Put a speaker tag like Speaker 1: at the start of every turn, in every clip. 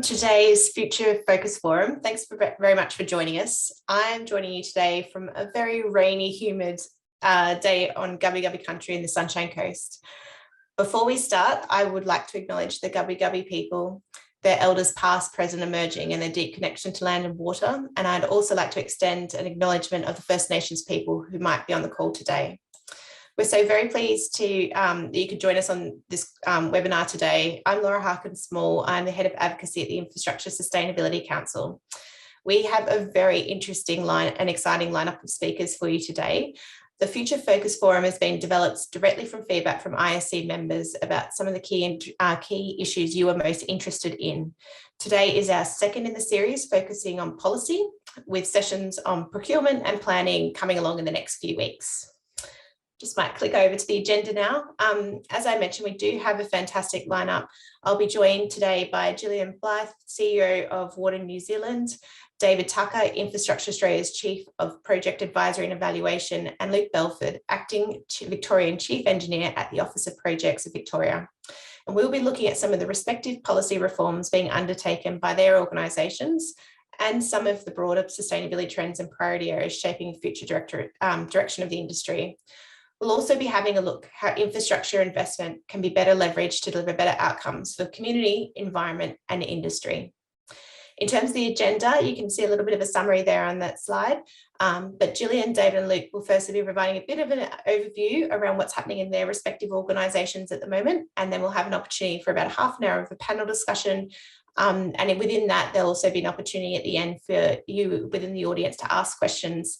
Speaker 1: today's Future Focus Forum. Thanks very much for joining us. I'm joining you today from a very rainy, humid day on Gubbi Gubbi country in the Sunshine Coast. Before we start, I would like to acknowledge the Gubbi Gubbi people, their elders past, present, emerging, and their deep connection to land and water. And I'd also like to extend an acknowledgement of the First Nations people who might be on the call today. We're so very pleased that you could join us on this webinar today. I'm Laura Harkin-Small. I'm the Head of Advocacy at the Infrastructure Sustainability Council. We have a very interesting and exciting lineup of speakers for you today. The Future Focus Forum has been developed directly from feedback from ISC members about some of the key issues you are most interested in. Today is our second in the series, focusing on policy, with sessions on procurement and planning coming along in the next few weeks. Just might click over to the agenda now. As I mentioned, we do have a fantastic lineup. I'll be joined today by Gillian Blythe, CEO of Water New Zealand, David Tucker, Infrastructure Australia's Chief of Project Advisory and Evaluation, and Luke Belfield, Acting Victorian Chief Engineer at the Office of Projects of Victoria. And we'll be looking at some of the respective policy reforms being undertaken by their organisations and some of the broader sustainability trends and priority areas shaping the future direction of the industry. We'll also be having a look how infrastructure investment can be better leveraged to deliver better outcomes for community, environment, and industry. In terms of the agenda, you can see a little bit of a summary there on that slide, but Gillian, David, and Luke will firstly be providing a bit of an overview around what's happening in their respective organisations at the moment, and then we'll have an opportunity for about half an hour of a panel discussion. And within that, there'll also be an opportunity at the end for you within the audience to ask questions.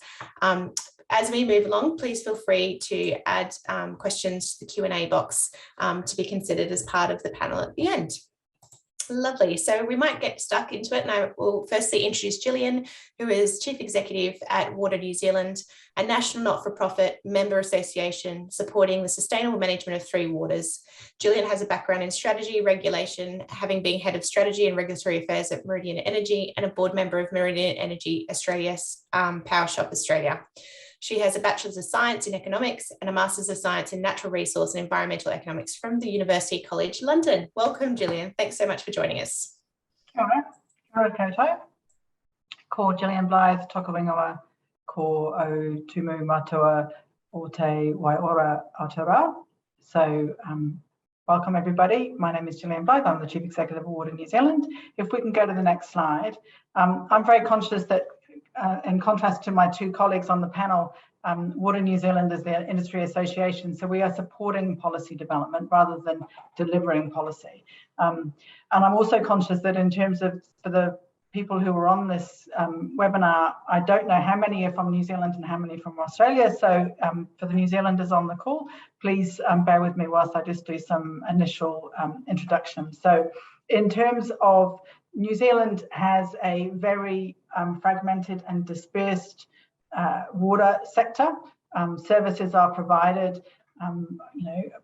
Speaker 1: As we move along, please feel free to add questions to the Q&A box to be considered as part of the panel at the end. Lovely. So we might get stuck into it, and I will firstly introduce Gillian, who is Chief Executive at Water New Zealand, a national not-for-profit member association supporting the sustainable management of three waters. Gillian has a background in strategy, regulation, having been Head of Strategy and Regulatory Affairs at Meridian Energy and a board member of Meridian Energy Australia's Power Shop Australia. She has a Bachelor's of Science in Economics and a Master's of Science in Natural Resource and Environmental Economics from the University College London. Welcome, Gillian. Thanks so much for joining us.
Speaker 2: Kia ora koutou. Ko Gillian Blythe, toka wingoa, ko o tumu matua o te waiora Aotearoa. So welcome everybody. My name is Gillian Blythe. I'm the Chief Executive of Water New Zealand. If we can go to the next slide. I'm very conscious that in contrast to my two colleagues on the panel, Water New Zealand is the industry association, so we are supporting policy development rather than delivering policy. And I'm also conscious that in terms of for the people who are on this webinar, I don't know how many are from New Zealand and how many from Australia. So for the New Zealanders on the call, please bear with me whilst I just do some initial introduction. So in terms of New Zealand has a very fragmented and dispersed water sector. Services are provided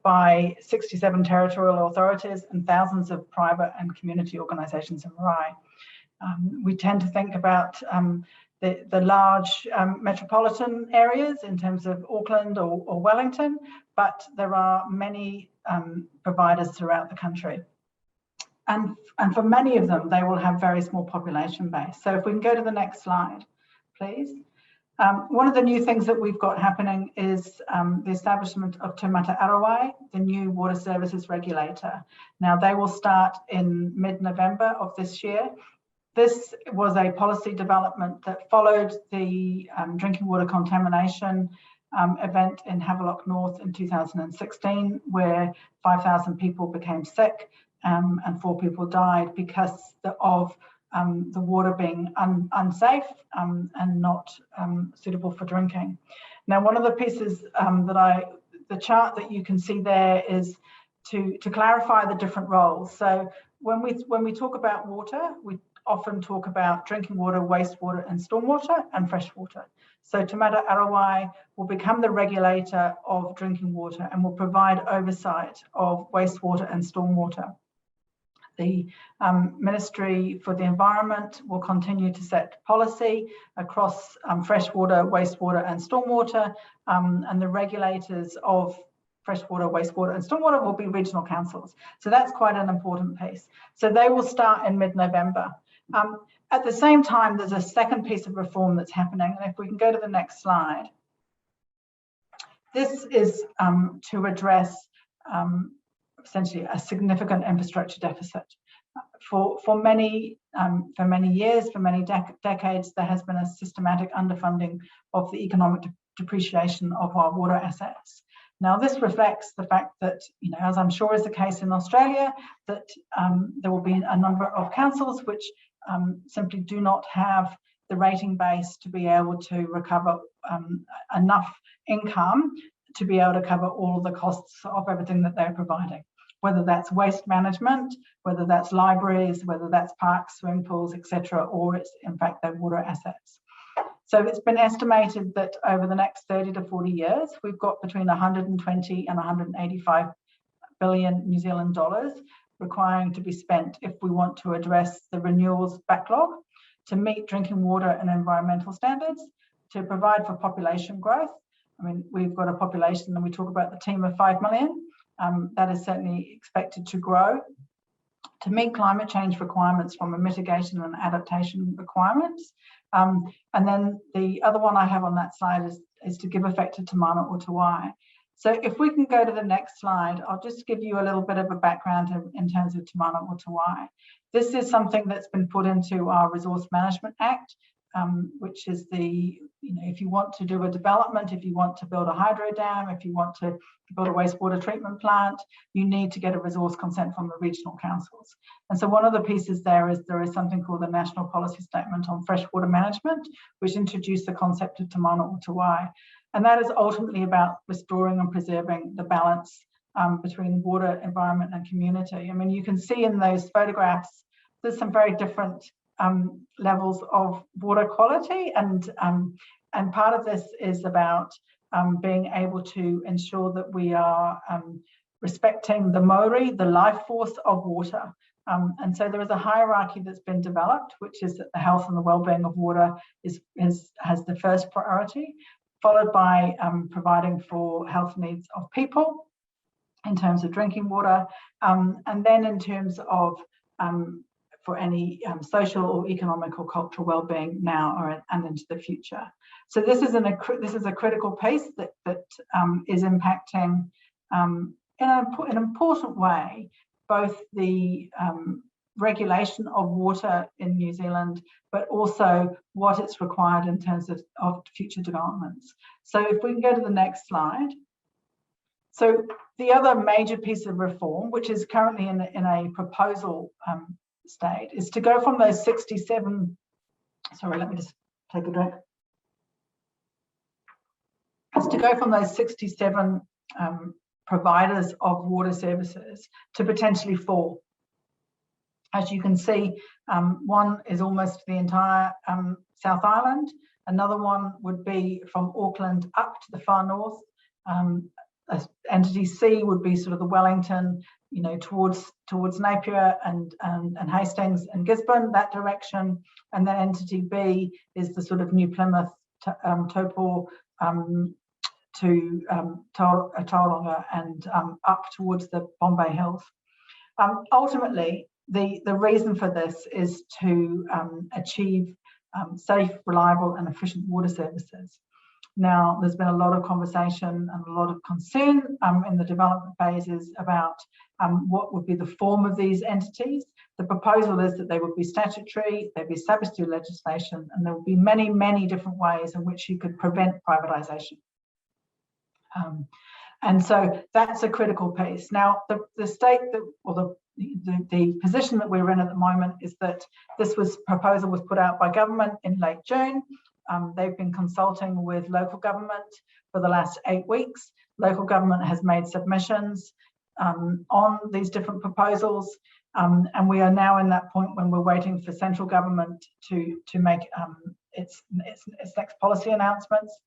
Speaker 2: by 67 territorial authorities and thousands of private and community organisations in Marai. We tend to think about the large metropolitan areas in terms of Auckland or Wellington, but there are many providers throughout the country. And for many of them, they will have very small population base. So if we can go to the next slide, please. One of the new things that we've got happening is the establishment of Termata Ora, the new water services regulator. Now, they will start in mid-November of this year. This was a policy development that followed the drinking water contamination event in Havelock North in 2016, where 5,000 people became sick. And 4 people died because of the water being unsafe and not suitable for drinking. Now, one of the pieces the chart that you can see there is to clarify the different roles. So when we talk about water, we often talk about drinking water, wastewater, and stormwater and fresh water. So Termata Ora will become the regulator of drinking water and will provide oversight of wastewater and stormwater. The Ministry for the Environment will continue to set policy across freshwater, wastewater and stormwater, and the regulators of freshwater, wastewater, and stormwater will be regional councils. So that's quite an important piece. So they will start in mid-November. At the same time, there's a second piece of reform that's happening. And if we can go to the next slide. This is to address essentially a significant infrastructure deficit. For many years, for many decades, there has been a systematic underfunding of the economic depreciation of our water assets. Now, this reflects the fact that, as I'm sure is the case in Australia, that there will be a number of councils which simply do not have the rating base to be able to recover enough income to be able to cover all of the costs of everything that they're providing, whether that's waste management, whether that's libraries, whether that's parks, swimming pools, etc., or it's in fact their water assets. So it's been estimated that over the next 30 to 40 years, we've got between 120 and 185 billion New Zealand dollars requiring to be spent if we want to address the renewals backlog, to meet drinking water and environmental standards, to provide for population growth. I mean, we've got a population, and we talk about the team of 5 million. That is certainly expected to grow, to meet climate change requirements from a mitigation and adaptation requirements. And then the other one I have on that slide is to give effect to Termata Ora. So if we can go to the next slide, I'll just give you a little bit of a background in terms of Termata Ora. This is something that's been put into our Resource Management Act, which is if you want to do a development, if you want to build a hydro dam, if you want to build a wastewater treatment plant, you need to get a resource consent from the regional councils. And so one of the pieces there is something called the National Policy Statement on Freshwater Management, which introduced the concept of Termata Ora. And that is ultimately about restoring and preserving the balance between water, environment, and community. I mean, you can see in those photographs, there's some very different levels of water quality, and part of this is about being able to ensure that we are respecting the mauri, the life force of water. And so there is a hierarchy that's been developed, which is that the health and the well-being of water has the first priority, followed by providing for health needs of people in terms of drinking water, and then in terms of for any social or economic or cultural well-being now and into the future. So this is a critical piece that is impacting in an important way both the regulation of water in New Zealand, but also what it's required in terms of future developments. So if we can go to the next slide. So the other major piece of reform, which is currently in a proposal state, is to go from those 67, sorry, let me just take a drink. Is to go from those 67 providers of water services to potentially 4. As you can see, one is almost the entire South Island. Another one would be from Auckland up to the far north. Entity C would be sort of the Wellington, towards Napier and Hastings and Gisborne, that direction. And then entity B is the sort of New Plymouth, Taupo to Tauranga and up towards the Bombay Hills. Ultimately, the reason for this is to achieve safe, reliable and efficient water services. Now, there's been a lot of conversation and a lot of concern in the development phases about what would be the form of these entities. The proposal is that they would be statutory, they'd be subject to legislation, and there would be many, many different ways in which you could prevent privatisation. And so that's a critical piece. Now, the state the position that we're in at the moment is that this proposal was put out by government in late June. They've been consulting with local government for the last 8 weeks. Local government has made submissions on these different proposals, and we are now in that point when we're waiting for central government to make its next policy announcements.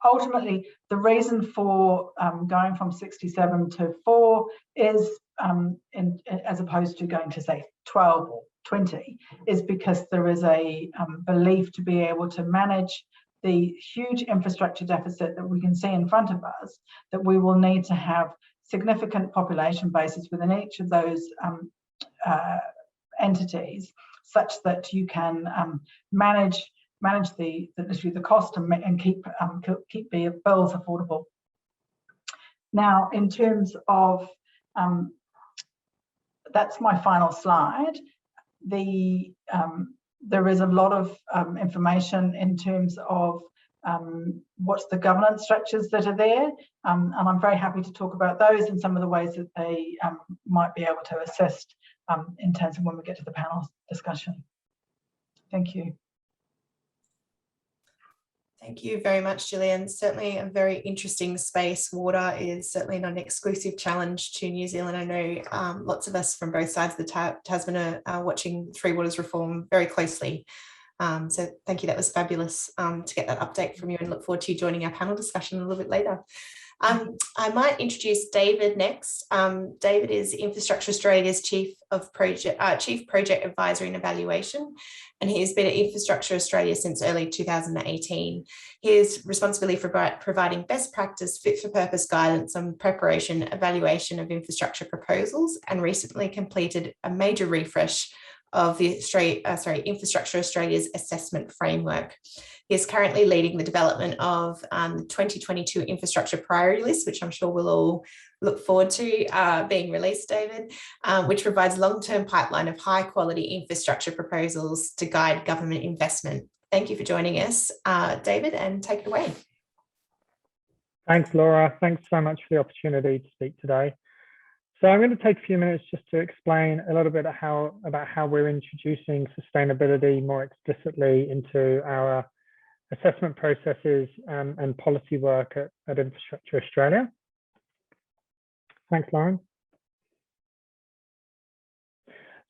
Speaker 2: Ultimately, the reason for going from 67 to 4 is, as opposed to going to say 12 or 20, is because there is a belief to be able to manage the huge infrastructure deficit that we can see in front of us, that we will need to have significant population bases within each of those entities, such that you can manage the cost and keep the bills affordable. Now, in terms of that's my final slide. There is a lot of information in terms of what's the governance structures that are there, and I'm very happy to talk about those and some of the ways that they might be able to assist in terms of when we get to the panel discussion. Thank you.
Speaker 1: Thank you very much, Gillian. Certainly a very interesting space. Water is certainly not an exclusive challenge to New Zealand. I know lots of us from both sides of the Tasman are watching Three Waters reform very closely. So thank you. That was fabulous to get that update from you, and look forward to you joining our panel discussion a little bit later. I might introduce David next. David is Infrastructure Australia's Chief Project Advisory and Evaluation, and he's been at Infrastructure Australia since early 2018. His responsibility for providing best practice, fit for purpose guidance on preparation, evaluation of infrastructure proposals, and recently completed a major refresh of the Infrastructure Australia's assessment framework. He is currently leading the development of the 2022 infrastructure priority list, which I'm sure we'll all look forward to being released, David, which provides a long-term pipeline of high-quality infrastructure proposals to guide government investment. Thank you for joining us, David, and take it away.
Speaker 3: Thanks, Laura. Thanks so much for the opportunity to speak today. So I'm going to take a few minutes just to explain a little bit about how we're introducing sustainability more explicitly into our assessment processes and policy work at Infrastructure Australia. Thanks, Lauren.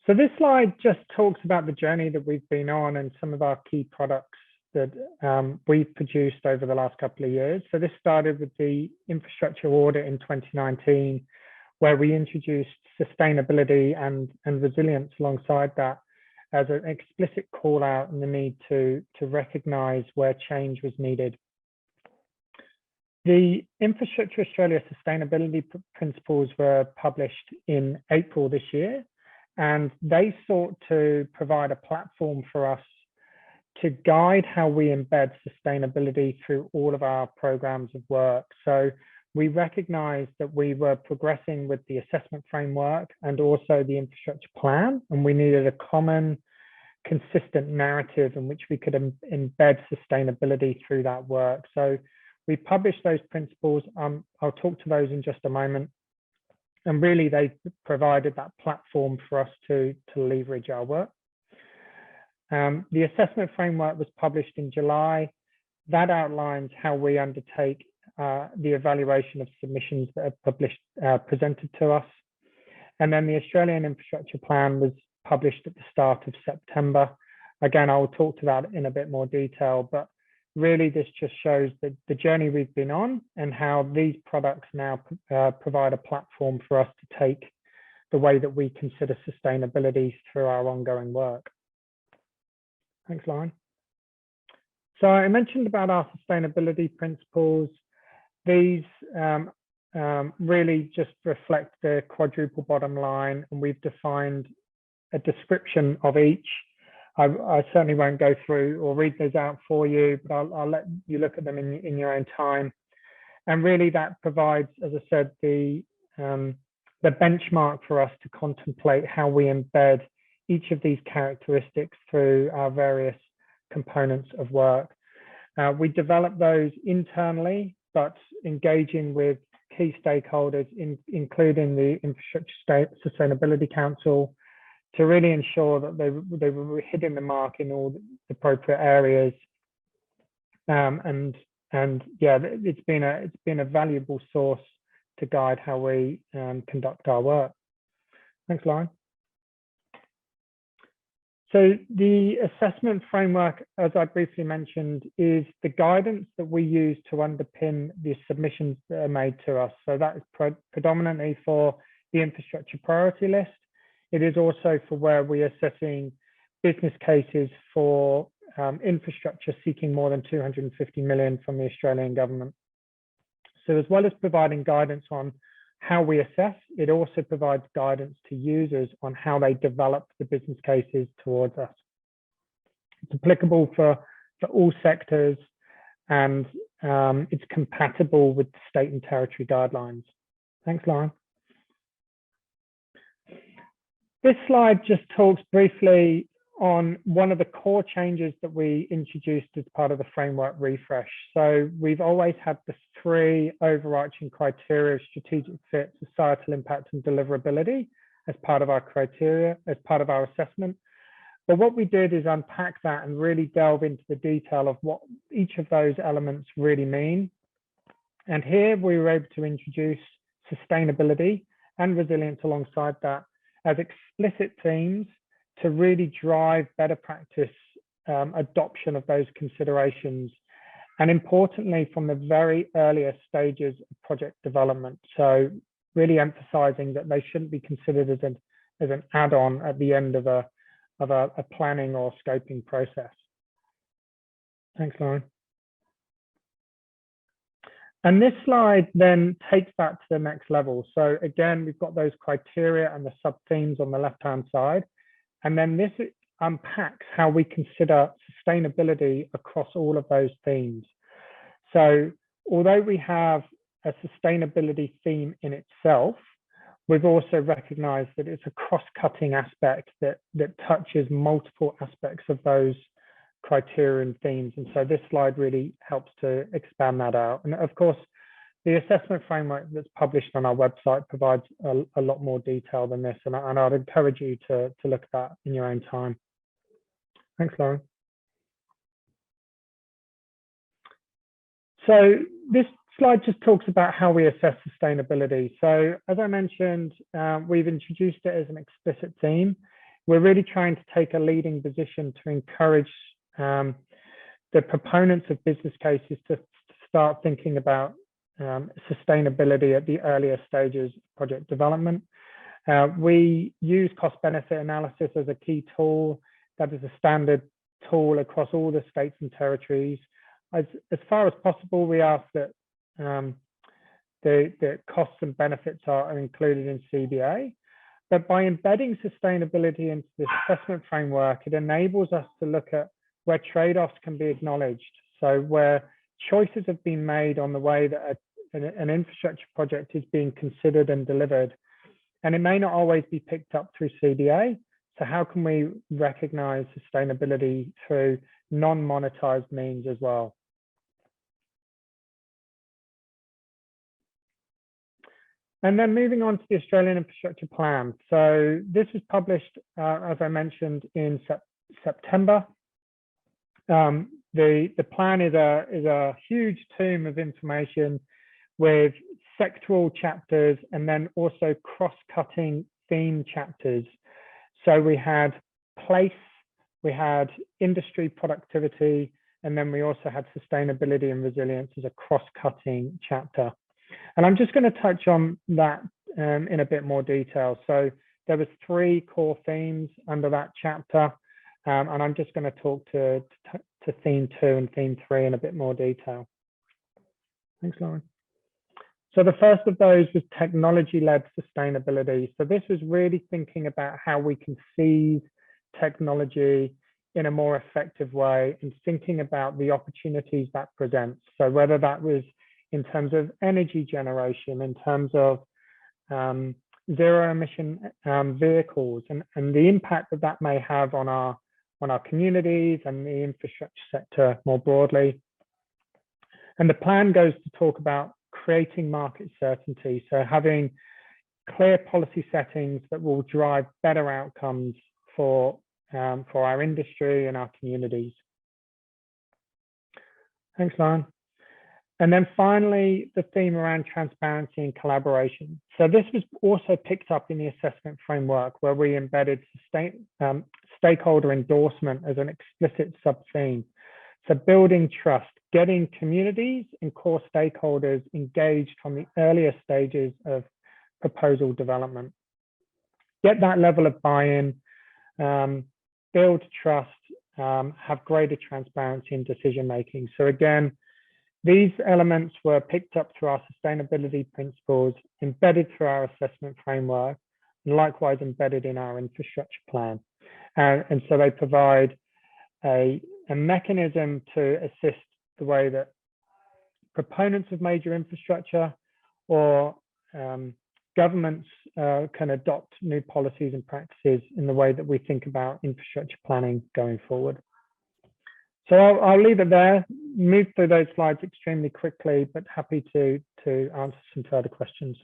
Speaker 3: So this slide just talks about the journey that we've been on and some of our key products that we've produced over the last couple of years. So this started with the infrastructure audit in 2019, where we introduced sustainability and resilience alongside that as an explicit call out and the need to recognise where change was needed. The Infrastructure Australia sustainability principles were published in April this year, and they sought to provide a platform for us to guide how we embed sustainability through all of our programs of work. So we recognized that we were progressing with the assessment framework and also the infrastructure plan, and we needed a common, consistent narrative in which we could embed sustainability through that work. So we published those principles. I'll talk to those in just a moment. And really, they provided that platform for us to leverage our work. The assessment framework was published in July. That outlines how we undertake the evaluation of submissions that are presented to us. And then the Australian Infrastructure Plan was published at the start of September. Again, I'll talk to that in a bit more detail, but really this just shows the journey we've been on and how these products now provide a platform for us to take the way that we consider sustainability through our ongoing work. Thanks, Lauren. So I mentioned about our sustainability principles. These really just reflect the quadruple bottom line, and we've defined a description of each. I certainly won't go through or read those out for you, but I'll let you look at them in your own time. And really that provides, as I said, the benchmark for us to contemplate how we embed each of these characteristics through our various components of work. We develop those internally, but engaging with key stakeholders, including the Infrastructure Sustainability Council, to really ensure that they were hitting the mark in all the appropriate areas. And yeah, it's been a valuable source to guide how we conduct our work. Thanks, Lauren. So the assessment framework, as I briefly mentioned, is the guidance that we use to underpin the submissions that are made to us. So that is predominantly for the infrastructure priority list. It is also for where we are setting business cases for infrastructure seeking more than 250 million from the Australian government. So as well as providing guidance on how we assess, it also provides guidance to users on how they develop the business cases towards us. It's applicable for all sectors, and it's compatible with state and territory guidelines. Thanks, Lauren. This slide just talks briefly on one of the core changes that we introduced as part of the framework refresh. So we've always had the three overarching criteria of strategic fit, societal impact, and deliverability as part of our criteria, as part of our assessment. But what we did is unpack that and really delve into the detail of what each of those elements really mean. And here we were able to introduce sustainability and resilience alongside that as explicit themes to really drive better practice adoption of those considerations. And importantly, from the very earliest stages of project development. So really emphasizing that they shouldn't be considered as an add-on at the end of a planning or scoping process. Thanks, Lauren. And this slide then takes that to the next level. So again, we've got those criteria and the sub-themes on the left-hand side. And then this unpacks how we consider sustainability across all of those themes. So although we have a sustainability theme in itself, we've also recognized that it's a cross-cutting aspect that touches multiple aspects of those criteria and themes. And so this slide really helps to expand that out. And of course, the assessment framework that's published on our website provides a lot more detail than this. And I'd encourage you to look at that in your own time. Thanks, Lauren. So this slide just talks about how we assess sustainability. So as I mentioned, we've introduced it as an explicit theme. We're really trying to take a leading position to encourage the proponents of business cases to start thinking about sustainability at the earlier stages of project development. We use cost-benefit analysis as a key tool. That is a standard tool across all the states and territories. As far as possible, we ask that the costs and benefits are included in CBA. But by embedding sustainability into the assessment framework, it enables us to look at where trade-offs can be acknowledged. So where choices have been made on the way that an infrastructure project is being considered and delivered. And it may not always be picked up through CBA. So how can we recognize sustainability through non-monetized means as well? And then moving on to the Australian Infrastructure Plan. So this was published, as I mentioned, in September. The plan is a huge tome of information with sectoral chapters and then also cross-cutting theme chapters. So we had place, we had industry productivity, and then we also had sustainability and resilience as a cross-cutting chapter. And I'm just going to touch on that in a bit more detail. So there was 3 core themes under that chapter, and I'm just going to talk to theme 2 and theme 3 in a bit more detail. Thanks, Lauren. So the first of those was technology-led sustainability. So this was really thinking about how we can seize technology in a more effective way and thinking about the opportunities that presents. So whether that was in terms of energy generation, in terms of zero emission vehicles, and the impact that that may have on our communities and the infrastructure sector more broadly. And the plan goes to talk about creating market certainty. So having clear policy settings that will drive better outcomes for our industry and our communities. Thanks, Lauren. And then finally, the theme around transparency and collaboration. So this was also picked up in the assessment framework where we embedded stakeholder endorsement as an explicit sub-theme. So building trust, getting communities and core stakeholders engaged from the earlier stages of proposal development. Get that level of buy-in, build trust, have greater transparency in decision making. So again, these elements were picked up through our sustainability principles, embedded through our assessment framework, and likewise embedded in our infrastructure plan. And so they provide a mechanism to assist the way that proponents of major infrastructure or governments can adopt new policies and practices in the way that we think about infrastructure planning going forward. So I'll leave it there, move through those slides extremely quickly, but happy to answer some further questions.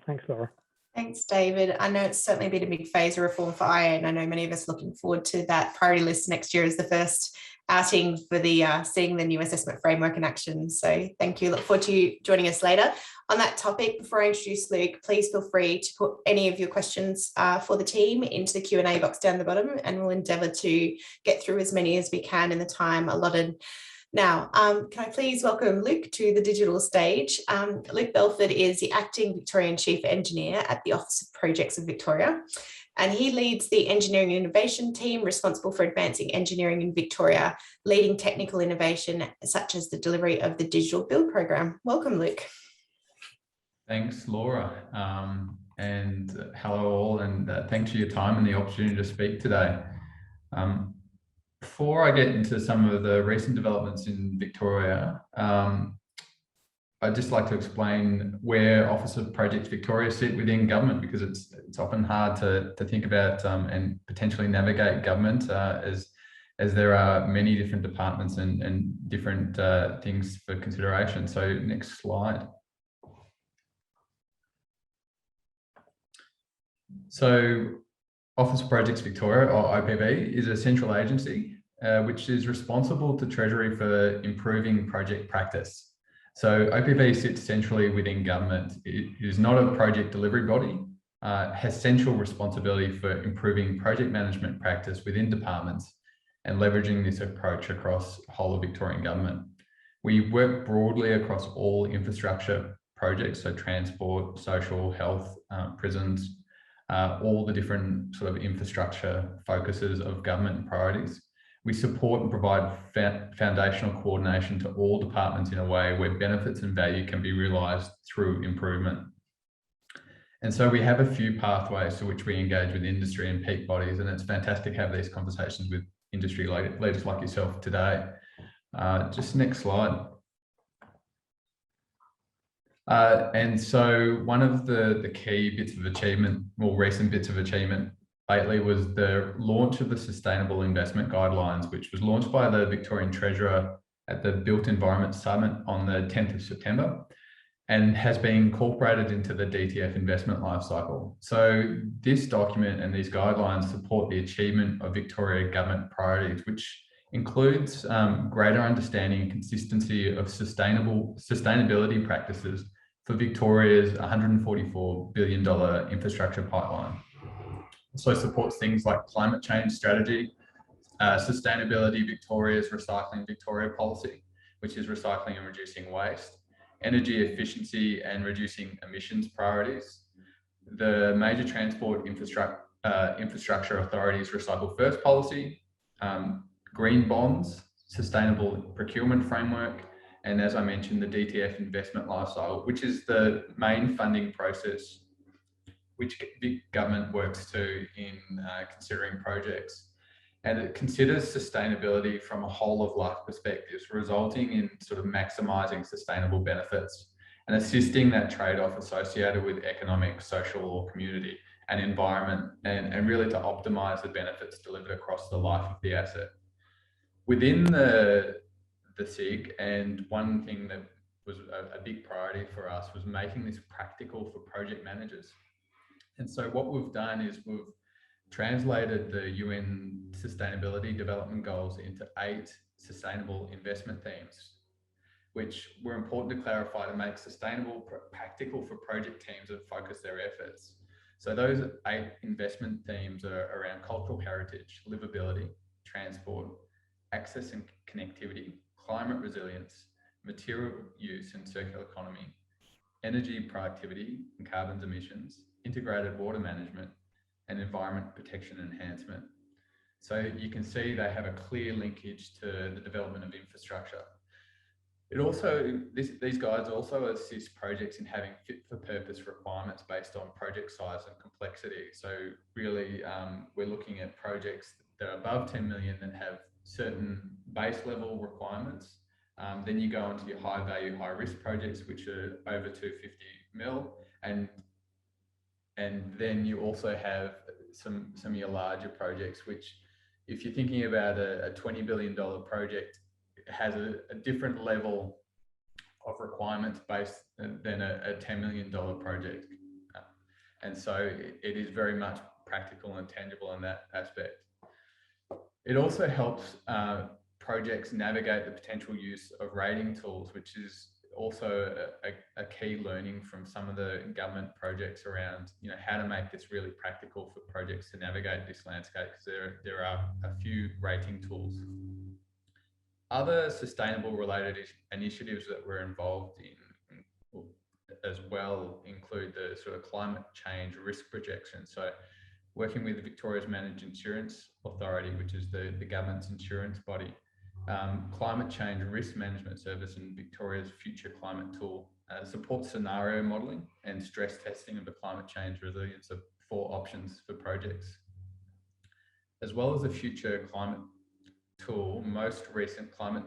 Speaker 3: Thanks, Laura.
Speaker 1: Thanks, David. I know it's certainly been a big phase of reform for IA, and I know many of us are looking forward to that priority list next year as the first outing for the seeing the new assessment framework in action. So thank you. Look forward to you joining us later. On that topic, before I introduce Luke, please feel free to put any of your questions for the team into the Q&A box down the bottom, and we'll endeavour to get through as many as we can in the time allotted. Now, can I please welcome Luke to the digital stage? Luke Belfield is the Acting Victorian Chief Engineer at the Office of Projects of Victoria, and he leads the engineering and innovation team responsible for advancing engineering in Victoria, leading technical innovation such as the delivery of the digital build program. Welcome, Luke.
Speaker 4: Thanks, Laura, and hello all, and thanks for your time and the opportunity to speak today. Before I get into some of the recent developments in Victoria, I'd just like to explain where Office of Projects Victoria sit within government, because it's often hard to think about and potentially navigate government as there are many different departments and different things for consideration. So next slide. So Office of Projects Victoria, or OPV, is a central agency which is responsible to Treasury for improving project practice. So OPV sits centrally within government. It is not a project delivery body, has central responsibility for improving project management practice within departments and leveraging this approach across the whole of Victorian government. We work broadly across all infrastructure projects, so transport, social, health, prisons, all the different sort of infrastructure focuses of government priorities. We support and provide foundational coordination to all departments in a way where benefits and value can be realised through improvement. And so we have a few pathways to which we engage with industry and peak bodies, and it's fantastic to have these conversations with industry leaders like yourself today. Just next slide. And so one of the key bits of achievement, or recent bits of achievement lately, was the launch of the Sustainable Investment Guidelines, which was launched by the Victorian Treasurer at the Built Environment Summit on the 10th of September and has been incorporated into the DTF investment lifecycle. So this document and these guidelines support the achievement of Victoria government priorities, which includes greater understanding and consistency of sustainability practices for Victoria's $144 billion infrastructure pipeline. Also supports things like climate change strategy, Sustainability Victoria's Recycling Victoria policy, which is recycling and reducing waste, energy efficiency and reducing emissions priorities, the Major Transport Infrastructure Authority's Recycle First policy, green bonds, sustainable procurement framework, and as I mentioned, the DTF investment lifecycle, which is the main funding process which the government works to in considering projects. And it considers sustainability from a whole of life perspective, resulting in sort of maximising sustainable benefits and assisting that trade-off associated with economic, social or community and environment, and really to optimise the benefits delivered across the life of the asset. Within the SIG, and one thing that was a big priority for us was making this practical for project managers. And so what we've done is we've translated the UN Sustainability Development Goals into 8 sustainable investment themes, which were important to clarify to make sustainable practical for project teams that focus their efforts. So those 8 investment themes are around cultural heritage, livability, transport, access and connectivity, climate resilience, material use and circular economy, energy productivity and carbon emissions, integrated water management, and environment protection enhancement. So you can see they have a clear linkage to the development of infrastructure. It also, these guides also assist projects in having fit for purpose requirements based on project size and complexity. So really, we're looking at projects that are above 10 million that have certain base level requirements. Then you go into your high value, high risk projects, which are over 250 mil. And then you also have some of your larger projects, which if you're thinking about a $20 billion project, it has a different level of requirements based than a $10 million project. And so it is very much practical and tangible in that aspect. It also helps projects navigate the potential use of rating tools, which is also a key learning from some of the government projects around, how to make this really practical for projects to navigate this landscape, because there are a few rating tools. Other sustainable related initiatives that we're involved in as well include the sort of climate change risk projection. So working with Victoria's Managed Insurance Authority, which is the government's insurance body, Climate Change Risk Management Service and Victoria's Future Climate Tool supports scenario modelling and stress testing of the climate change resilience of 4 options for projects. As well as the Future Climate Tool, most recent climate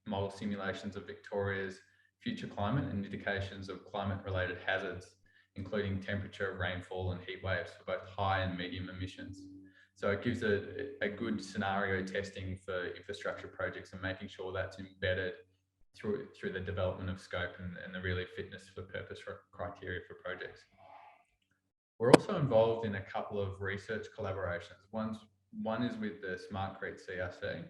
Speaker 4: model simulations of Victoria's future climate and indications of climate-related hazards, including temperature, rainfall and heat waves for both high and medium emissions. So it gives a good scenario testing for infrastructure projects and making sure that's embedded through the development of scope and the really fitness for purpose criteria for projects. We're also involved in a couple of research collaborations. One is with the Smartcrete CRC,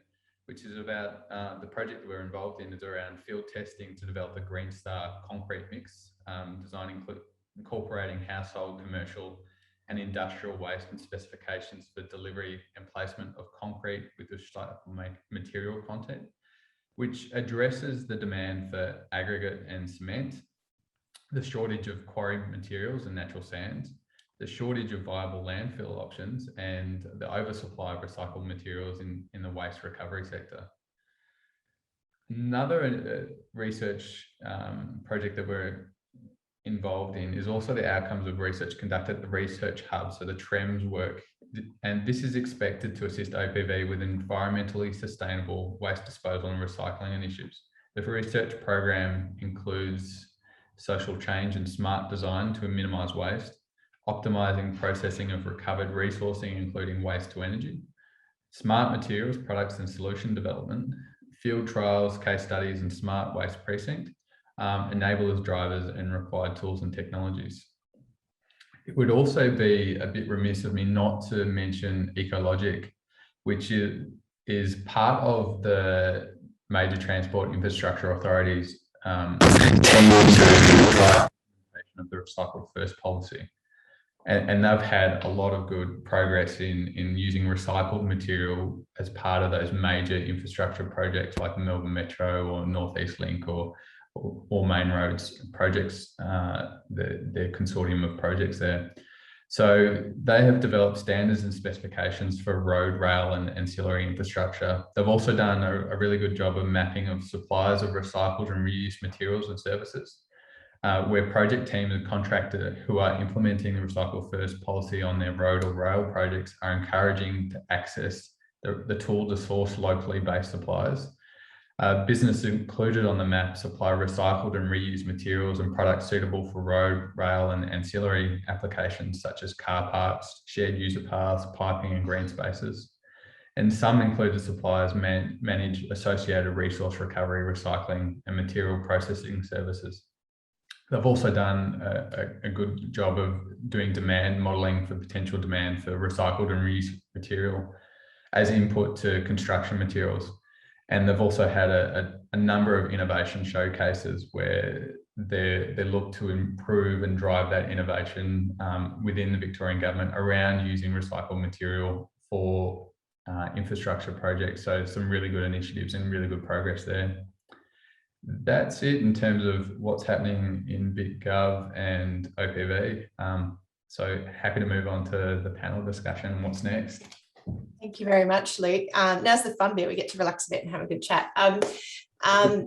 Speaker 4: which is about the project that we're involved in is around field testing to develop a Green Star concrete mix, incorporating household, commercial and industrial waste and specifications for delivery and placement of concrete with recyclable material content, which addresses the demand for aggregate and cement, the shortage of quarry materials and natural sands, the shortage of viable landfill options, and the oversupply of recycled materials in the waste recovery sector. Another research project that we're involved in is also the outcomes of research conducted at the Research Hub, so the TREMS work. And this is expected to assist OPV with environmentally sustainable waste disposal and recycling initiatives. The research program includes social change and smart design to minimise waste, optimising processing of recovered resourcing, including waste to energy, smart materials, products and solution development, field trials, case studies and smart waste precinct, enablers, drivers and required tools and technologies. It would also be a bit remiss of me not to mention Ecologic, which is part of the major transport infrastructure authorities' of the recycled first policy. And they've had a lot of good progress in using recycled material as part of those major infrastructure projects like the Melbourne Metro or North East Link or Main Roads projects, the consortium of projects there. So they have developed standards and specifications for road, rail and ancillary infrastructure. They've also done a really good job of mapping of suppliers of recycled and reused materials and services, where project teams and contractors who are implementing the Recycle First policy on their road or rail projects are encouraging to access the tool to source locally based suppliers. Businesses included on the map supply recycled and reused materials and products suitable for road, rail and ancillary applications such as car parks, shared user paths, piping and green spaces. And some included suppliers manage associated resource recovery, recycling and material processing services. They've also done a good job of doing demand modelling for potential demand for recycled and reused material as input to construction materials. And they've also had a number of innovation showcases where they look to improve and drive that innovation within the Victorian government around using recycled material for infrastructure projects. So some really good initiatives and really good progress there. That's it in terms of what's happening in VicGov and OPV. So happy to move on to the panel discussion and what's next.
Speaker 1: Thank you very much, Luke. Now's the fun bit. We get to relax a bit and have a good chat.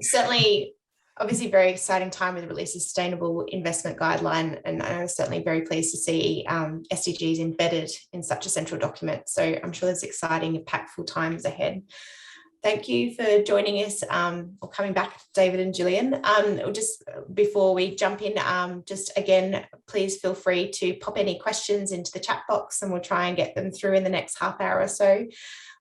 Speaker 1: Certainly, obviously, very exciting time with the release of Sustainable Investment Guideline, and I'm certainly very pleased to see SDGs embedded in such a central document. So I'm sure there's exciting, impactful times ahead. Thank you for joining us, or coming back, David and Gillian. Just before we jump in, just again, please feel free to pop any questions into the chat box and we'll try and get them through in the next half hour or so.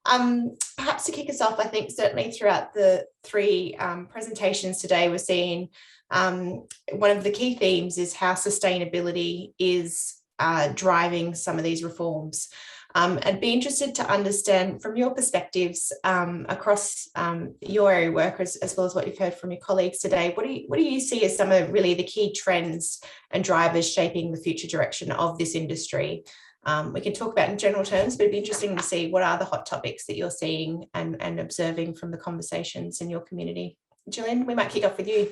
Speaker 1: Perhaps to kick us off, I think certainly throughout the three presentations today, we're seeing one of the key themes is how sustainability is driving some of these reforms. I'd be interested to understand from your perspectives across your area of work, as well as what you've heard from your colleagues today, what do you see as some of really the key trends and drivers shaping the future direction of this industry? We can talk about in general terms, but it'd be interesting to see what are the hot topics that you're seeing and observing from the conversations in your community. Gillian, we might kick off with you.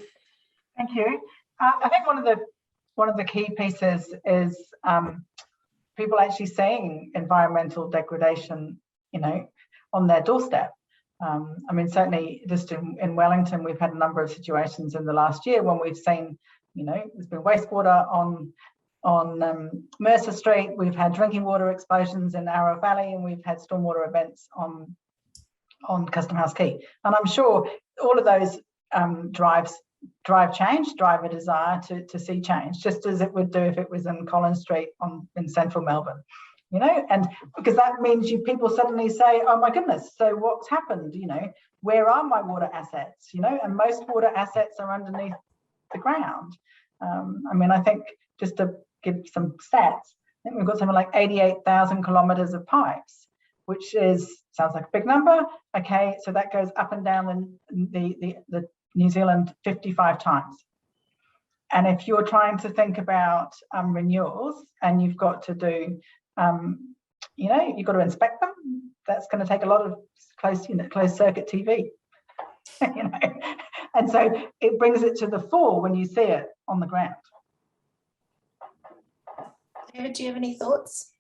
Speaker 2: Thank you. I think one of the key pieces is people actually seeing environmental degradation, on their doorstep. I mean, certainly just in Wellington, we've had a number of situations in the last year when we've seen, there's been wastewater on Mercer Street, we've had drinking water explosions in Yarra Valley, and we've had stormwater events on Custom House Quay. And I'm sure all of those drive change, drive a desire to see change, just as it would do if it was in Collins Street in central Melbourne, and because that means people suddenly say, oh my goodness, so what's happened, where are my water assets, and most water assets are underneath the ground. I think just to give some stats, I think we've got something like 88,000 kilometres of pipes, which sounds like a big number. Okay, so that goes up and down the New Zealand 55 times. And if you're trying to think about renewals and you've got to do, you've got to inspect them, that's going to take a lot of closed circuit TV. And so it brings it to the fore when you see it on the ground.
Speaker 1: David, do you have any thoughts?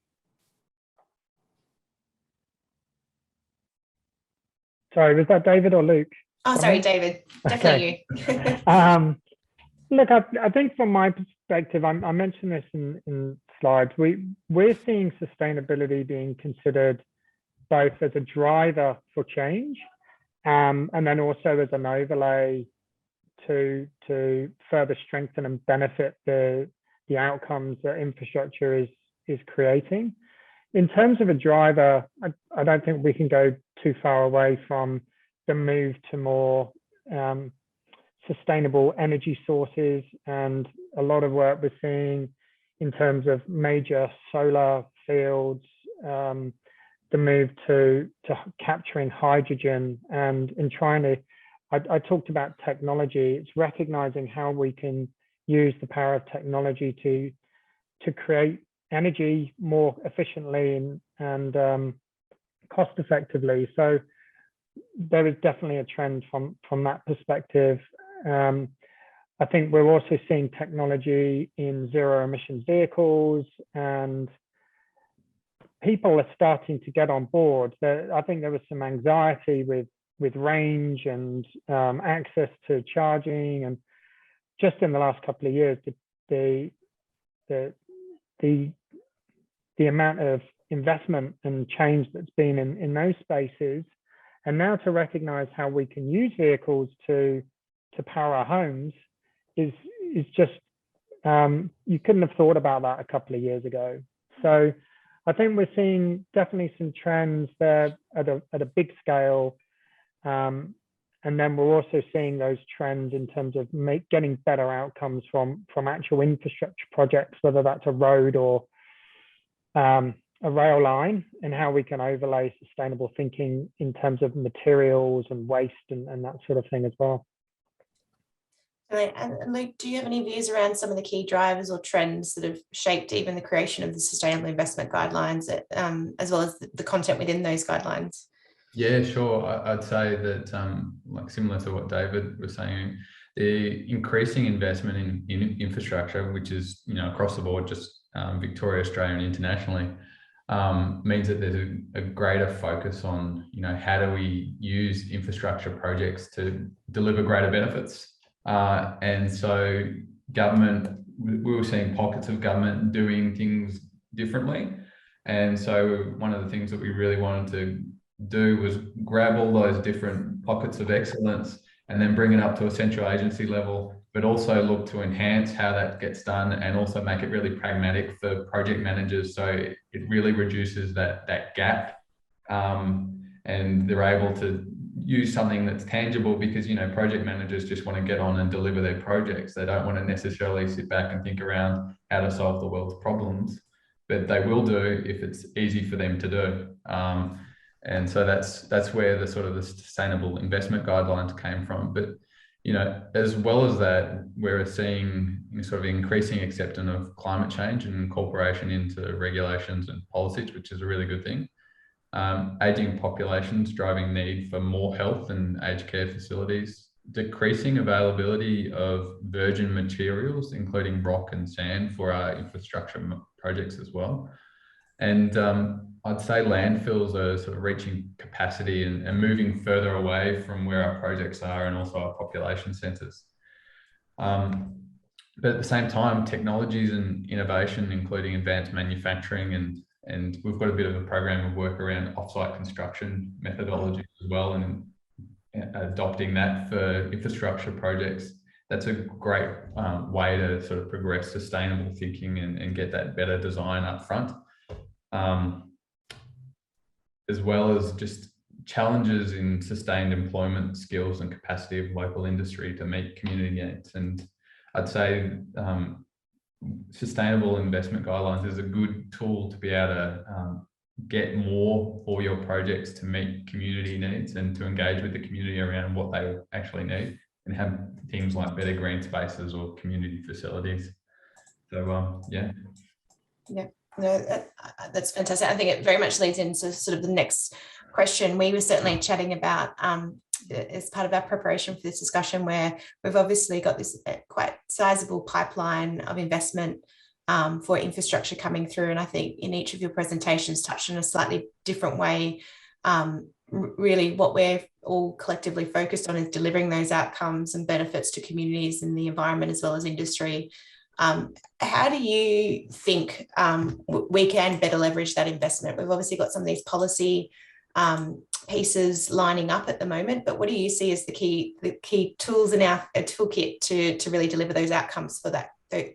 Speaker 3: Sorry, was that David or Luke?
Speaker 1: Oh, sorry, David. Definitely
Speaker 3: okay.
Speaker 1: You.
Speaker 3: Look, I think from my perspective, I mentioned this in slides, we're seeing sustainability being considered both as a driver for change and then also as an overlay to further strengthen and benefit the outcomes that infrastructure is creating. In terms of a driver, I don't think we can go too far away from the move to more sustainable energy sources, and a lot of work we're seeing in terms of major solar fields, the move to capturing hydrogen, and in trying to, I talked about technology, it's recognizing how we can use the power of technology to create energy more efficiently and cost effectively. So there is definitely a trend from that perspective. I think we're also seeing technology in zero emissions vehicles, and people are starting to get on board. I think there was some anxiety with range and access to charging, and just in the last couple of years, the amount of investment and change that's been in those spaces, and now to recognize how we can use vehicles to power our homes is just you couldn't have thought about that a couple of years ago. So I think we're seeing definitely some trends there at a big scale, and then we're also seeing those trends in terms of getting better outcomes from actual infrastructure projects, whether that's a road or a rail line, and how we can overlay sustainable thinking in terms of materials and waste and that sort of thing as well.
Speaker 1: And Luke, do you have any views around some of the key drivers or trends that have shaped even the creation of the Sustainable Investment Guidelines, as well as the content within those guidelines?
Speaker 4: Yeah, sure. I'd say that, like similar to what David was saying, the increasing investment in infrastructure, which is across the board, just Victoria, Australia, and internationally, means that there's a greater focus on, how do we use infrastructure projects to deliver greater benefits. And so government, we were seeing pockets of government doing things differently. And so one of the things that we really wanted to do was grab all those different pockets of excellence and then bring it up to a central agency level, but also look to enhance how that gets done and also make it really pragmatic for project managers. So it really reduces that gap, and they're able to use something that's tangible, because, project managers just want to get on and deliver their projects. They don't want to necessarily sit back and think around how to solve the world's problems, but they will do if it's easy for them to do. And so that's where the sort of the sustainable investment guidelines came from. But, as well as that, we're seeing sort of increasing acceptance of climate change and incorporation into regulations and policies, which is a really good thing. Aging populations driving need for more health and aged care facilities, decreasing availability of virgin materials, including rock and sand, for our infrastructure projects as well. And I'd say landfills are sort of reaching capacity and moving further away from where our projects are and also our population centres. But at the same time, technologies and innovation, including advanced manufacturing, and we've got a bit of a program of work around offsite construction methodologies as well, and adopting that for infrastructure projects. That's a great way to sort of progress sustainable thinking and get that better design up front. As well as just challenges in sustained employment skills and capacity of local industry to meet community needs. And I'd say sustainable investment guidelines is a good tool to be able to get more for your projects to meet community needs and to engage with the community around what they actually need, and have things like better green spaces or community facilities. So yeah.
Speaker 1: No, that's fantastic. I think it very much leads into sort of the next question. We were certainly chatting about as part of our preparation for this discussion, where we've obviously got this quite sizable pipeline of investment for infrastructure coming through. And I think in each of your presentations touched in a slightly different way. Really what we're all collectively focused on is delivering those outcomes and benefits to communities and the environment as well as industry. How do you think we can better leverage that investment? We've obviously got some of these policy pieces lining up at the moment, but what do you see as the key tools in our toolkit to really deliver those outcomes for the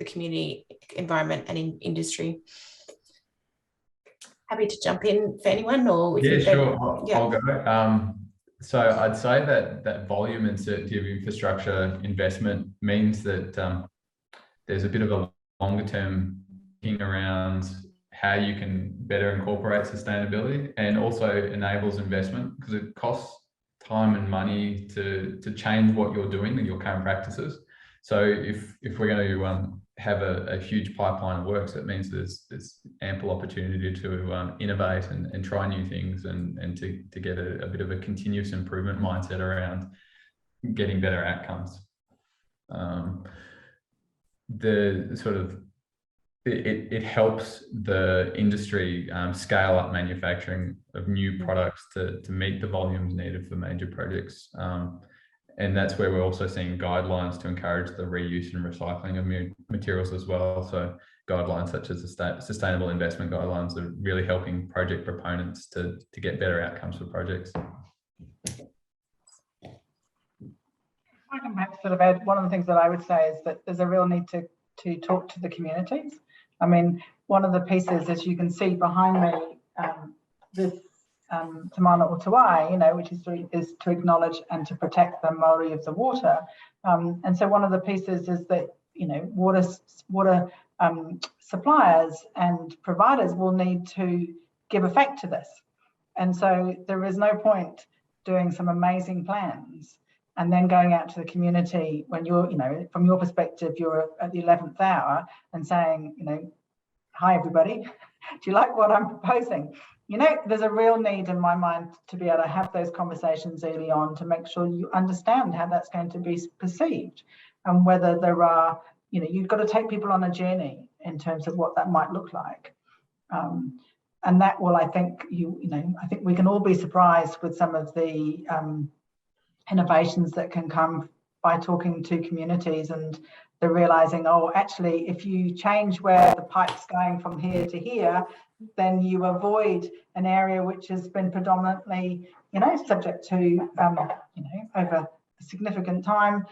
Speaker 1: community, environment and in industry? Happy to jump in for anyone, or
Speaker 4: sure. I'll go. So I'd say that volume and certainty of infrastructure investment means that there's a bit of a longer term thinking around how you can better incorporate sustainability, and also enables investment, because it costs time and money to change what you're doing and your current practices. So if we're going to have a huge pipeline of works, that means there's ample opportunity to innovate and try new things, and to get a bit of a continuous improvement mindset around getting better outcomes. It helps the industry scale up manufacturing of new products to meet the volumes needed for major projects. And that's where we're also seeing guidelines to encourage the reuse and recycling of materials as well. So guidelines such as the sustainable investment guidelines are really helping project proponents to get better outcomes for projects.
Speaker 2: I can perhaps sort of add, one of the things that I would say is that there's a real need to talk to the communities. I mean, one of the pieces, as you can see behind me, this Termata Ora, which is to acknowledge and to protect the Māori of the water. And so one of the pieces is that, water suppliers and providers will need to give effect to this. And so there is no point doing some amazing plans and then going out to the community when you're, from your perspective, you're at the 11th hour and saying, hi, everybody, do you like what I'm proposing? There's a real need in my mind to be able to have those conversations early on to make sure you understand how that's going to be perceived, and whether there are, you've got to take people on a journey in terms of what that might look like. And that will, I think, I think we can all be surprised with some of the innovations that can come by talking to communities, and they're realizing, oh, actually, if you change where the pipe's going from here to here, then you avoid an area which has been predominantly, subject to, over a significant time,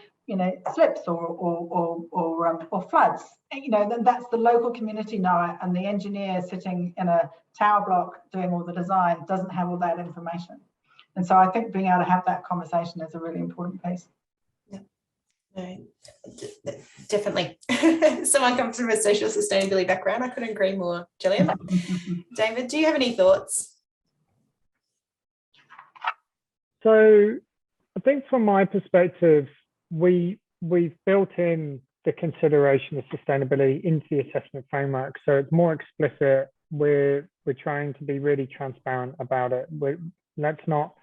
Speaker 2: slips or floods. Then that's the local community know it, and the engineer sitting in a tower block doing all the design doesn't have all that information. And so I think being able to have that conversation is a really important piece.
Speaker 1: Yeah, no, definitely. Someone comes from a social sustainability background. I couldn't agree more, Gillian. David, do you have any thoughts?
Speaker 3: So I think from my perspective, we've built in the consideration of sustainability into the assessment framework. So it's more explicit. We're trying to be really transparent about it. Let's not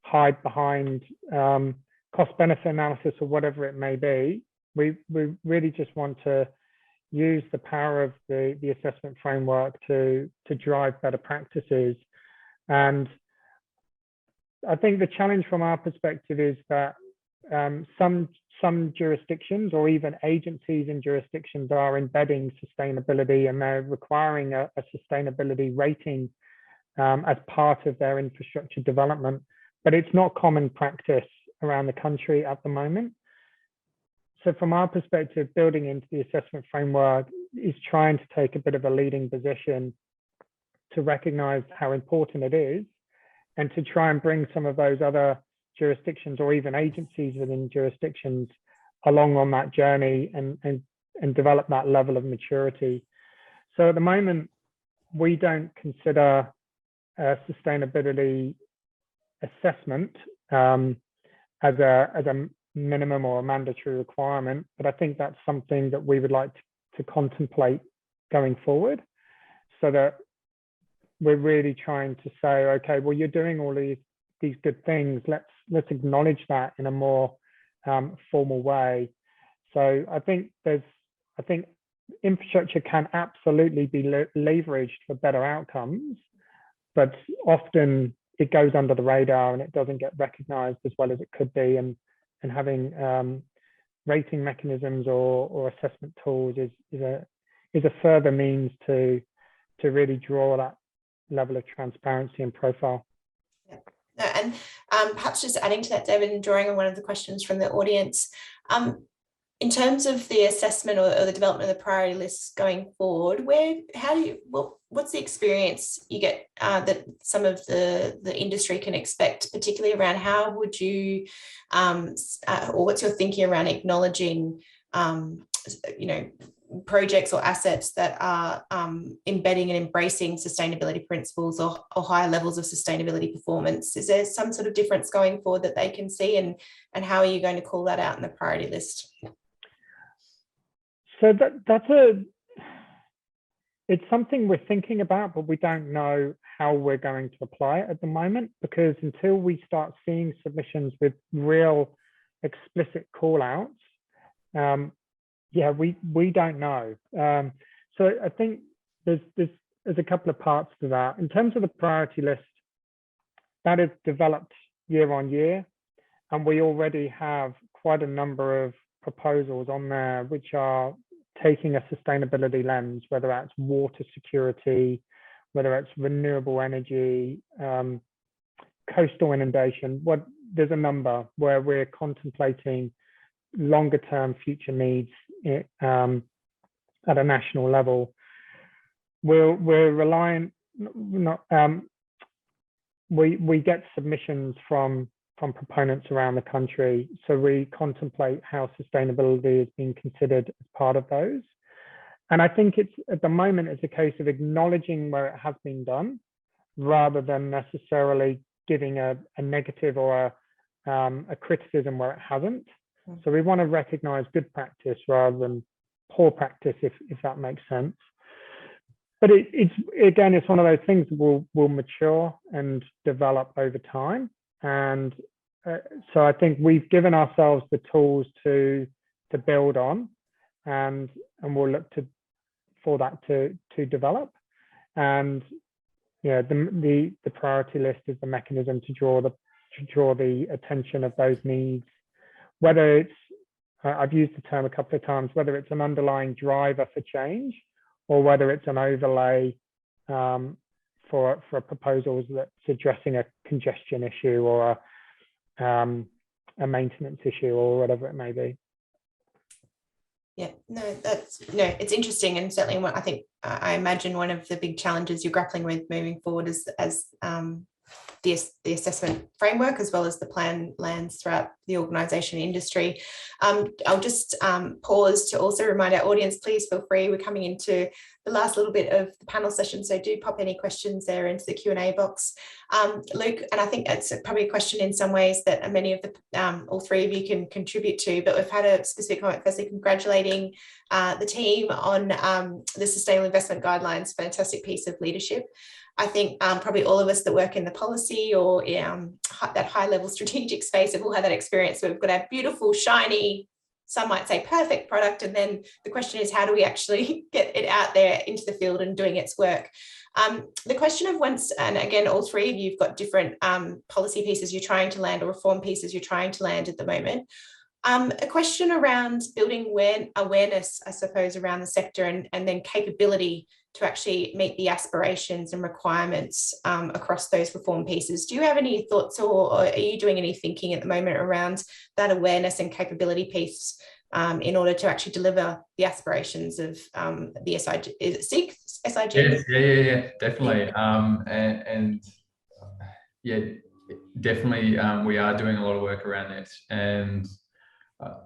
Speaker 3: hide behind cost-benefit analysis or whatever it may be. We really just want to use the power of the assessment framework to drive better practices. And I think the challenge from our perspective is that some jurisdictions or even agencies and jurisdictions are embedding sustainability, and they're requiring a sustainability rating as part of their infrastructure development. But it's not common practice around the country at the moment. So from our perspective, building into the assessment framework is trying to take a bit of a leading position to recognize how important it is, and to try and bring some of those other jurisdictions or even agencies within jurisdictions along on that journey and develop that level of maturity. So at the moment, we don't consider sustainability assessment as a minimum or a mandatory requirement, but I think that's something that we would like to contemplate going forward, so that we're really trying to say, okay, well, you're doing all these good things. Let's acknowledge that in a more formal way. So I think infrastructure can absolutely be leveraged for better outcomes, but often it goes under the radar and it doesn't get recognized as well as it could be. And having rating mechanisms or assessment tools is a further means to really draw that level of transparency and profile.
Speaker 1: Yeah. And perhaps just adding to that, David, and drawing on one of the questions from the audience, in terms of the assessment or the development of the priority lists going forward, what's the experience you get that some of the industry can expect, particularly around how would you, or what's your thinking around acknowledging, projects or assets that are embedding and embracing sustainability principles or higher levels of sustainability performance? Is there some sort of difference going forward that they can see, and how are you going to call that out in the priority list?
Speaker 3: So it's something we're thinking about, but we don't know how we're going to apply it at the moment, because until we start seeing submissions with real explicit call outs, we don't know. So I think there's a couple of parts to that. In terms of the priority list, that is developed year on year, and we already have quite a number of proposals on there which are taking a sustainability lens, whether that's water security, whether it's renewable energy, coastal inundation. There's a number where we're contemplating longer term future needs at a national level. We're reliant, we get submissions from proponents around the country, so we contemplate how sustainability is being considered as part of those. And I think it's, at the moment, it's a case of acknowledging where it has been done, rather than necessarily giving a negative or a criticism where it hasn't. So we want to recognize good practice rather than poor practice, if that makes sense. But it's one of those things that will mature and develop over time. And so I think we've given ourselves the tools to build on, and we'll look for that to develop. And the priority list is the mechanism to draw the attention of those needs, whether it's I've used the term a couple of times, whether it's an underlying driver for change or whether it's an overlay for proposals that's addressing a congestion issue or a maintenance issue or whatever it may be.
Speaker 1: Yeah, no, it's interesting, and certainly what I imagine one of the big challenges you're grappling with moving forward is as the assessment framework, as well as the plan lands throughout the organisation industry. I'll just pause to also remind our audience, please feel free. We're coming into the last little bit of the panel session, so do pop any questions there into the Q&A box. Luke, and I think it's probably a question in some ways that many of the, all three of you can contribute to, but we've had a specific comment firstly congratulating the team on the Sustainable Investment Guidelines, fantastic piece of leadership. I think probably all of us that work in the policy or that high level strategic space have all had that experience. So we've got a beautiful, shiny, some might say perfect product. And then the question is, how do we actually get it out there into the field and doing its work? The question of once, and again, all three of you have got different policy pieces you're trying to land or reform pieces you're trying to land at the moment. A question around building awareness, I suppose, around the sector and then capability to actually meet the aspirations and requirements across those reform pieces. Do you have any thoughts or are you doing any thinking at the moment around that awareness and capability piece in order to actually deliver the aspirations of the SIG? Is it SIG? SIG?
Speaker 4: Yes, yeah, definitely. And yeah, definitely we are doing a lot of work around this. And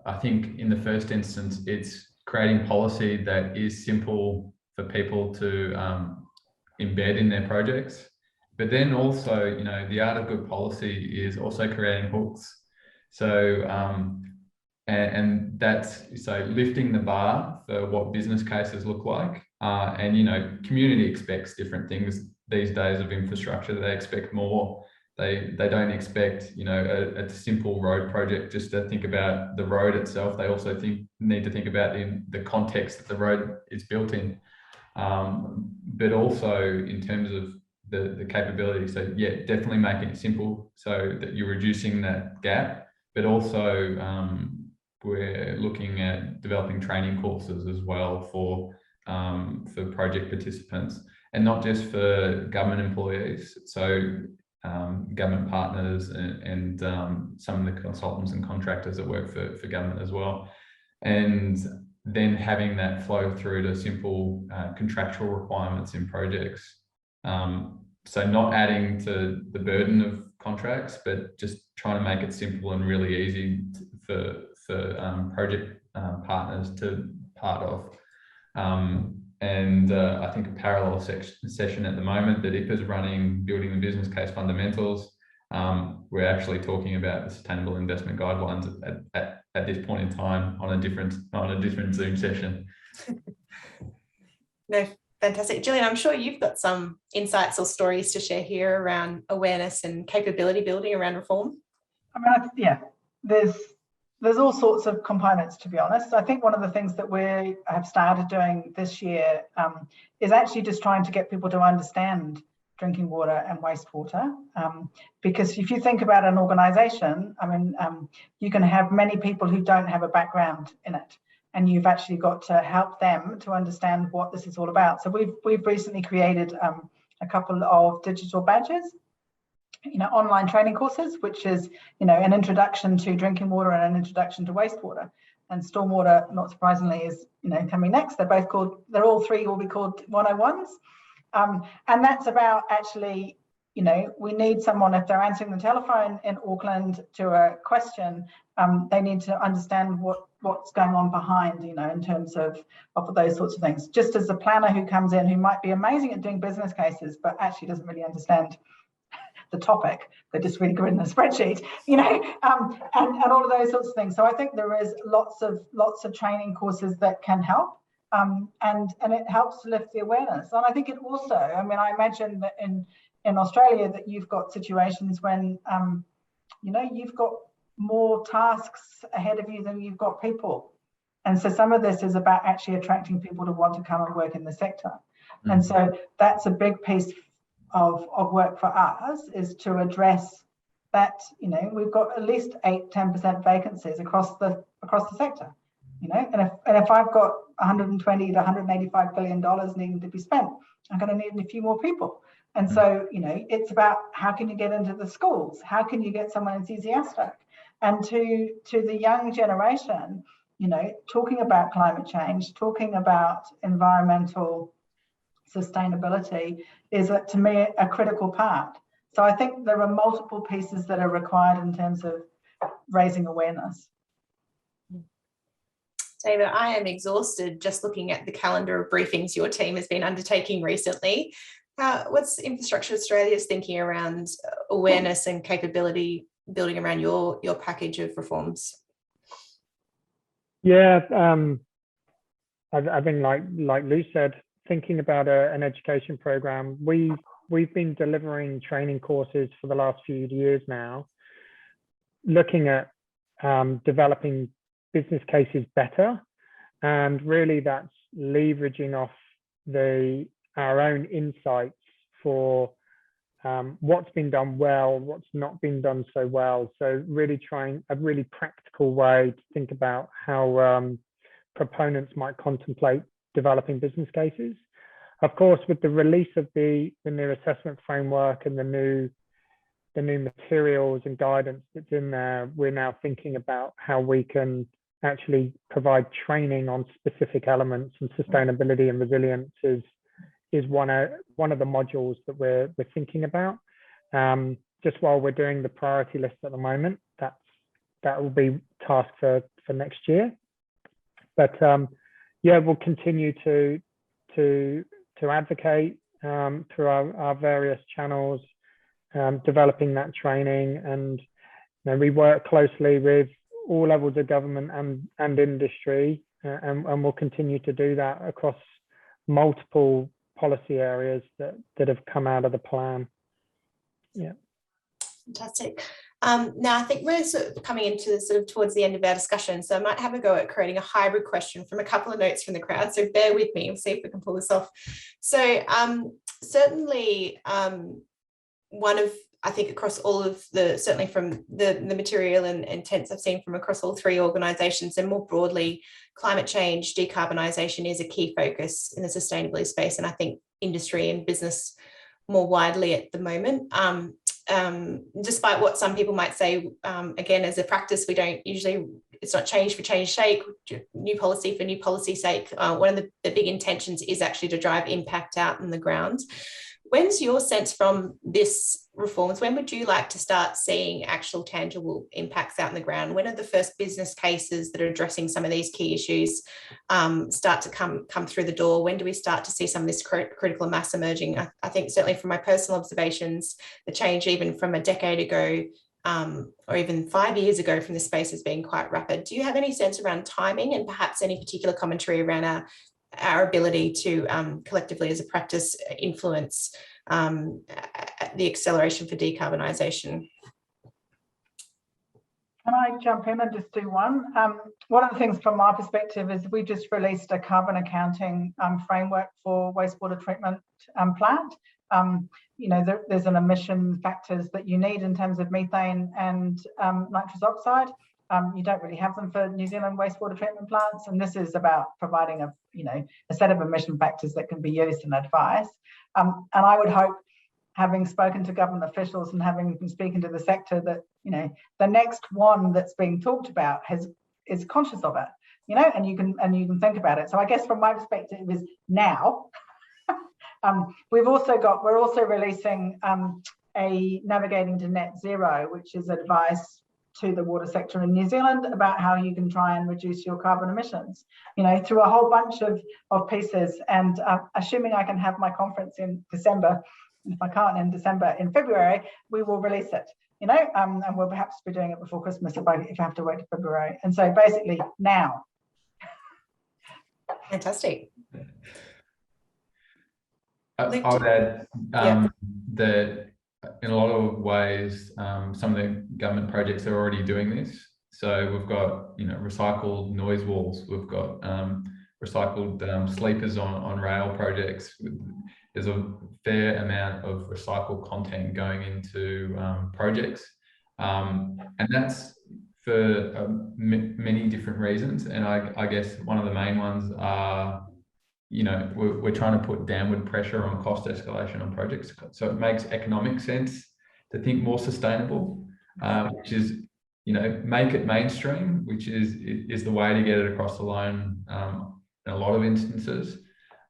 Speaker 4: I think in the first instance, it's creating policy that is simple for people to embed in their projects. But then also, you know, the art of good policy is also creating hooks. So, and that's so lifting the bar for what business cases look like. And, you know, community expects different things these days of infrastructure. They expect more. They don't expect, you know, a simple road project just to think about the road itself. They also need to think about the context that the road is built in, but also in terms of the capability. So yeah, definitely making it simple so that you're reducing that gap, but also we're looking at developing training courses as well for project participants, and not just for government employees. So government partners and some of the consultants and contractors that work for government as well. And then having that flow through to simple contractual requirements in projects. So not adding to the burden of contracts, but just trying to make it simple and really easy for project partners to part of. And I think a parallel session at the moment that IPA's running, building the business case fundamentals. We're actually talking about the Sustainable Investment Guidelines at this point in time on a different Zoom session.
Speaker 1: No, fantastic. Gillian, I'm sure you've got some insights or stories to share here around awareness and capability building around reform.
Speaker 2: I mean, yeah, there's all sorts of components, to be honest. I think one of the things that we have started doing this year is actually just trying to get people to understand drinking water and wastewater. Because if you think about an organisation, I mean, you can have many people who don't have a background in it, and you've actually got to help them to understand what this is all about. So we've recently created a couple of digital badges, you know, online training courses, which is, you know, an introduction to drinking water and an introduction to wastewater. And stormwater, not surprisingly, is, you know, coming next. They're all three will be called 101s. And that's about actually, you know, we need someone, if they're answering the telephone in Auckland to a question, they need to understand what's going on behind, you know, in terms of those sorts of things. Just as a planner who comes in, who might be amazing at doing business cases, but actually doesn't really understand the topic, they're just really good in the spreadsheet, you know, and all of those sorts of things. So I think there is lots of training courses that can help, and it helps to lift the awareness. And I think it also, I mean, I imagine that in Australia that you've got situations when, you know, you've got more tasks ahead of you than you've got people. And so some of this is about actually attracting people to want to come and work in the sector. And so that's a big piece of work for us is to address that. We've got at least 8-10% vacancies across the sector. And if I've got 120 to 185 billion dollars needing to be spent, I'm going to need a few more people. And so, it's about how can you get into the schools? How can you get someone enthusiastic? And to the young generation, talking about climate change, talking about environmental sustainability is, to me, a critical part. So I think there are multiple pieces that are required in terms of raising awareness.
Speaker 1: David, I am exhausted just looking at the calendar of briefings your team has been undertaking recently. What's Infrastructure Australia's thinking around awareness and capability building around your package of reforms?
Speaker 3: Yeah, I think like Lou said, thinking about an education program. We've been delivering training courses for the last few years now, looking at developing business cases better, and really that's leveraging off our own insights for what's been done well, what's not been done so well. So really trying a really practical way to think about how proponents might contemplate developing business cases. Of course, with the release of the new assessment framework and the new materials and guidance that's in there, we're now thinking about how we can actually provide training on specific elements, and sustainability and resilience is one of the modules that we're thinking about. Just while we're doing the priority list at the moment, that will be task for next year. But yeah, we'll continue to advocate through our various channels, developing that training, and we work closely with all levels of government and industry, and we'll continue to do that across multiple policy areas that have come out of the plan. Yeah.
Speaker 1: Fantastic. Now, I think we're sort of coming into towards the end of our discussion, so I might have a go at creating a hybrid question from a couple of notes from the crowd. So bear with me and see if we can pull this off. So certainly one of, I think across all of certainly from the material and intents I've seen from across all three organisations, and more broadly, climate change, decarbonisation is a key focus in the sustainability space, and I think industry and business more widely at the moment. Despite what some people might say, again, as a practice, we don't usually, it's not change for change's sake, new policy for new policy's sake. One of the big intentions is actually to drive impact out in the ground. When's your sense from this reforms? When would you like to start seeing actual tangible impacts out in the ground? When are the first business cases that are addressing some of these key issues start to come through the door? When do we start to see some of this critical mass emerging? I think certainly from my personal observations, the change even from a decade ago or even 5 years ago from the space has been quite rapid. Do you have any sense around timing, and perhaps any particular commentary around our ability to collectively as a practice influence the acceleration for decarbonisation?
Speaker 2: Can I jump in and just do one? One of the things from my perspective is we just released a carbon accounting framework for wastewater treatment plant. There's an emission factors that you need in terms of methane and nitrous oxide. You don't really have them for New Zealand wastewater treatment plants, and this is about providing a set of emission factors that can be used in advice. And I would hope, having spoken to government officials and having been speaking to the sector, that the next one that's being talked about is conscious of it, and you can think about it. So I guess from my perspective is now. We're also releasing a navigating to net zero, which is advice to the water sector in New Zealand about how you can try and reduce your carbon emissions, through a whole bunch of pieces. And assuming I can have my conference in December, and if I can't in December, in February, we will release it, and we'll perhaps be doing it before Christmas if I have to wait to February. And so basically now.
Speaker 1: Fantastic.
Speaker 4: I would add that in a lot of ways, some of the government projects are already doing this. So we've got, recycled noise walls. We've got recycled sleepers on rail projects. There's a fair amount of recycled content going into projects, and that's for many different reasons. And I guess one of the main ones are, you know, we're trying to put downward pressure on cost escalation on projects. So it makes economic sense to think more sustainable, which is, you know, make it mainstream, which is the way to get it across the line in a lot of instances.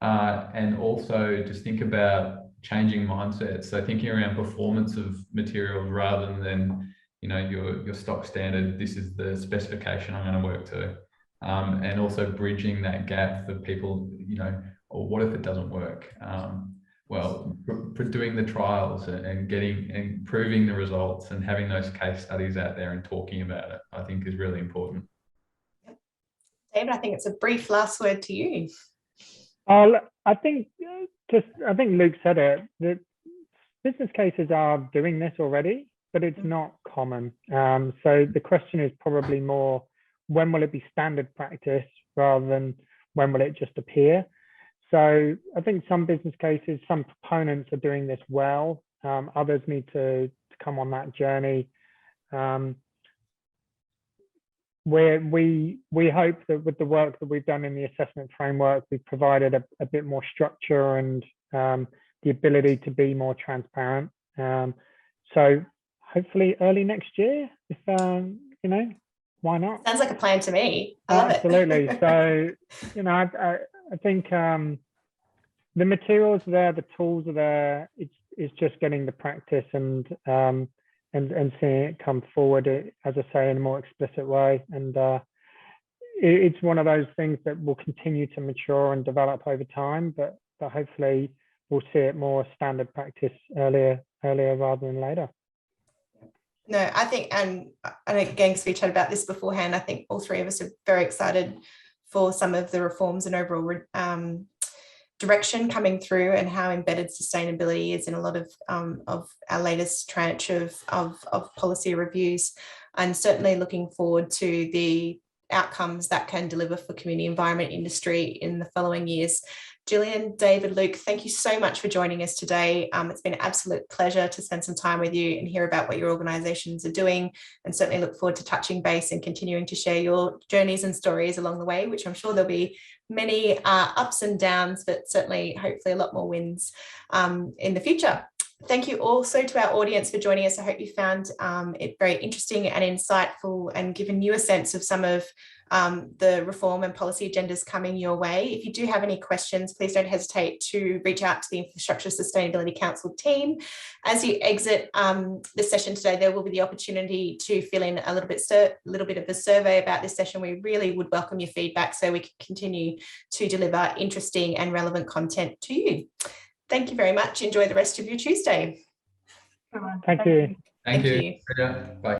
Speaker 4: And also just think about changing mindsets. So thinking around performance of materials rather than, you know, your stock standard, this is the specification I'm going to work to. And also bridging that gap for people, you know, or what if it doesn't work? Well, doing the trials and proving the results and having those case studies out there and talking about it, I think is really important.
Speaker 1: David, I think it's a brief last word to you.
Speaker 3: I think Luke said it, that business cases are doing this already, but it's not common. So the question is probably more, when will it be standard practice rather than when will it just appear? So I think some business cases, some proponents are doing this well. Others need to come on that journey. We hope that with the work that we've done in the assessment framework, we've provided a bit more structure and the ability to be more transparent. So hopefully early next year, if you know, why not?
Speaker 1: Sounds like a plan to me. I love
Speaker 3: Absolutely.
Speaker 1: it.
Speaker 3: So, you know, I think the materials are there, the tools are there. It's just getting the practice and seeing it come forward, as I say, in a more explicit way. And it's one of those things that will continue to mature and develop over time, but hopefully we'll see it more standard practice earlier rather than later.
Speaker 1: No, I think, and again, because we chatted about this beforehand, I think all three of us are very excited for some of the reforms and overall direction coming through, and how embedded sustainability is in a lot of our latest tranche of policy reviews, and certainly looking forward to the outcomes that can deliver for community environment industry in the following years. Gillian, David, Luke, thank you so much for joining us today. It's been an absolute pleasure to spend some time with you and hear about what your organisations are doing, and certainly look forward to touching base and continuing to share your journeys and stories along the way, which I'm sure there'll be many ups and downs, but certainly hopefully a lot more wins in the future. Thank you also to our audience for joining us. I hope you found it very interesting and insightful, and given you a sense of some of the reform and policy agendas coming your way. If you do have any questions, please don't hesitate to reach out to the Infrastructure Sustainability Council team. As you exit the session today, there will be the opportunity to fill in a little bit of a survey about this session. We really would welcome your feedback so we can continue to deliver interesting and relevant content to you. Thank you very much. Enjoy the rest of your Tuesday.
Speaker 3: Thank you.
Speaker 4: Thank you. Bye.